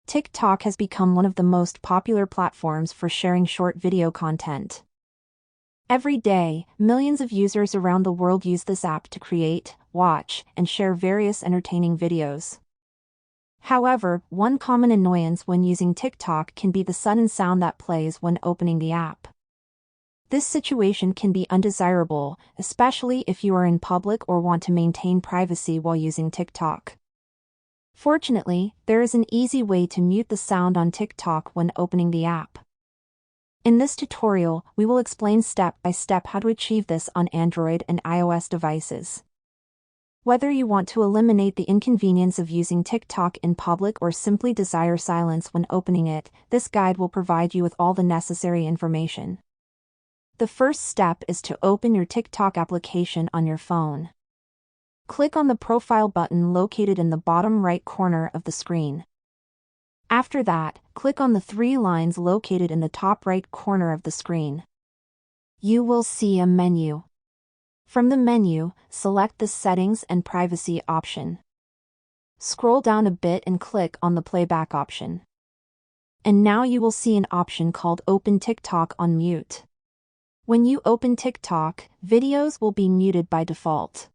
TikTok has become one of the most popular platforms for sharing short video content. Every day, millions of users around the world use this app to create, watch, and share various entertaining videos. However, one common annoyance when using TikTok can be the sudden sound that plays when opening the app. This situation can be undesirable, especially if you are in public or want to maintain privacy while using TikTok. Fortunately, there is an easy way to mute the sound on TikTok when opening the app. In this tutorial, we will explain step by step how to achieve this on Android and iOS devices. Whether you want to eliminate the inconvenience of using TikTok in public or simply desire silence when opening it, this guide will provide you with all the necessary information. The first step is to open your TikTok application on your phone. Click on the profile button located in the bottom right corner of the screen. After that, click on the three lines located in the top right corner of the screen. You will see a menu. From the menu, select the Settings and Privacy option. Scroll down a bit and click on the Playback option. And now you will see an option called Open TikTok on Mute. When you open TikTok, videos will be muted by default.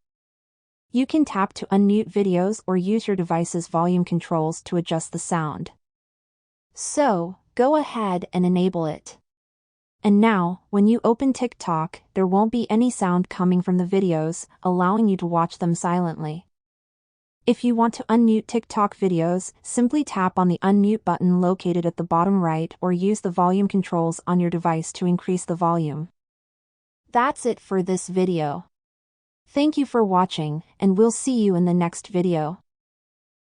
You can tap to unmute videos or use your device's volume controls to adjust the sound. So, go ahead and enable it. And now, when you open TikTok, there won't be any sound coming from the videos, allowing you to watch them silently. If you want to unmute TikTok videos, simply tap on the unmute button located at the bottom right or use the volume controls on your device to increase the volume. That's it for this video. Thank you for watching, and we'll see you in the next video.